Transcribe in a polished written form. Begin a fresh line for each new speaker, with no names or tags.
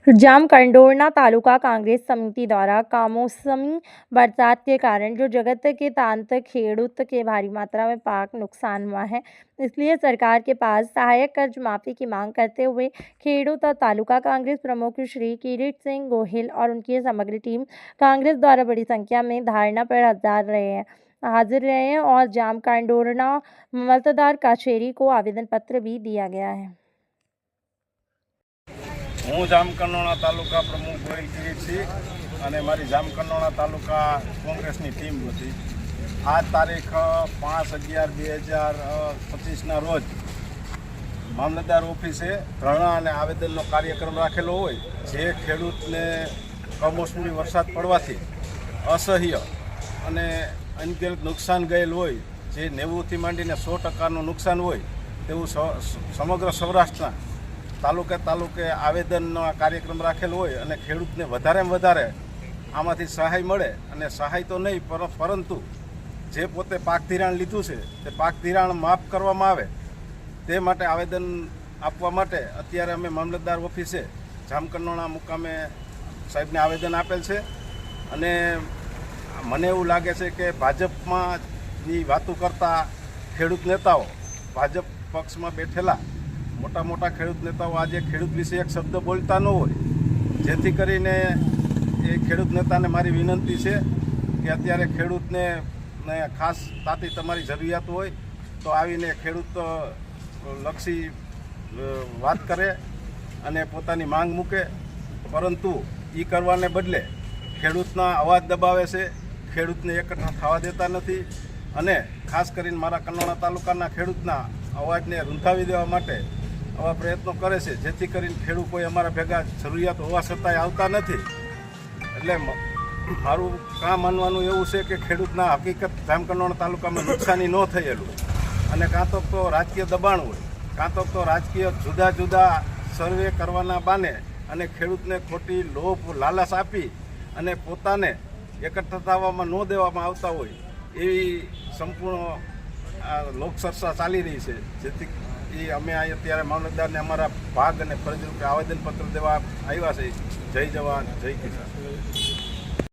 जामकंडोरना तालुका कांग्रेस समिति द्वारा कमोसमी बरसात के कारण जो जगत के तांत खेडूत के भारी मात्रा में पाक नुकसान हुआ है, इसलिए सरकार के पास सहायक कर्ज माफी की मांग करते हुए खेडूत और तालुका कांग्रेस प्रमुख श्री किरीट सिंह गोहिल और उनकी समग्र टीम कांग्रेस द्वारा बड़ी संख्या में धारणा पर हाजिर रहे हैं और जामकंडोरना ममलतदार कचेरी को आवेदन पत्र भी दिया गया है।
હું જામકંડોરણા તાલુકા પ્રમુખ ગોહિલ કિરીટસિંહ અને મારી જામકંડોરણા તાલુકા કોંગ્રેસની ટીમ હતી। આ તારીખ 5/11/2025ના રોજ મામલતદાર ઓફિસે ધરણા અને આવેદનનો કાર્યક્રમ રાખેલો હોય, જે ખેડૂતને કમોસમી વરસાદ પડવાથી અસહ્ય અને અનગણિત નુકસાન ગયેલ હોય, જે 90થી માંડીને 100% નુકસાન હોય તેવું સમગ્ર સૌરાષ્ટ્રના તાલુકે આવેદનનો કાર્યક્રમ રાખેલો હોય અને ખેડૂતને વધારેમાં વધારે આમાંથી સહાય મળે અને સહાય તો નહીં પરંતુ જે પોતે પાક ધિરાણ લીધું છે તે પાક ધિરાણ માફ કરવામાં આવે તે માટે આવેદન આપવા માટે અત્યારે અમે મામલતદાર ઓફિસે જામકંડોરણા મુકામે સાહેબને આવેદન આપેલ છે। અને મને એવું લાગે છે કે ભાજપમાંની વાતો કરતા ખેડૂત નેતાઓ, ભાજપ પક્ષમાં બેઠેલા મોટા ખેડૂત નેતાઓ આજે ખેડૂત વિશે એક શબ્દ બોલતા ન હોય, જેથી કરીને એ ખેડૂત નેતાને મારી વિનંતી છે કે અત્યારે ખેડૂતને ખાસ તાતી તમારી જરૂરિયાત હોય તો આવીને ખેડૂત લક્ષી વાત કરે અને પોતાની માંગ મૂકે, પરંતુ એ કરવાને બદલે ખેડૂતના અવાજ દબાવે છે, ખેડૂતને એકઠા થવા દેતા નથી અને ખાસ કરીને મારા કંડોરણા તાલુકાના ખેડૂતના અવાજને રૂંધાવી દેવા માટે આવા પ્રયત્નો કરે છે, જેથી કરીને ખેડૂત કોઈ અમારા ભેગા જરૂરિયાત હોવા છતાંય આવતા નથી। એટલે મારું કામ માનવાનું એવું છે કે ખેડૂતના હકીકત જામકંડોરણા તાલુકામાં નુકસાની ન થયેલું અને કાં તો રાજકીય દબાણ હોય, કાં તો રાજકીય જુદા જુદા સર્વે કરવાના બાને અને ખેડૂતને ખોટી લોભ લાલચ આપી અને પોતાને એકઠા થવામાં ન દેવામાં આવતા હોય એવી સંપૂર્ણ લોકચર્ચા ચાલી રહી છે, જેથી અમે અત્યારે મામલતદારને અમારા ભાગ અને ફરજ રૂપે આવેદનપત્ર દેવા આવ્યા છે। જય જવાન, જય કિસાન।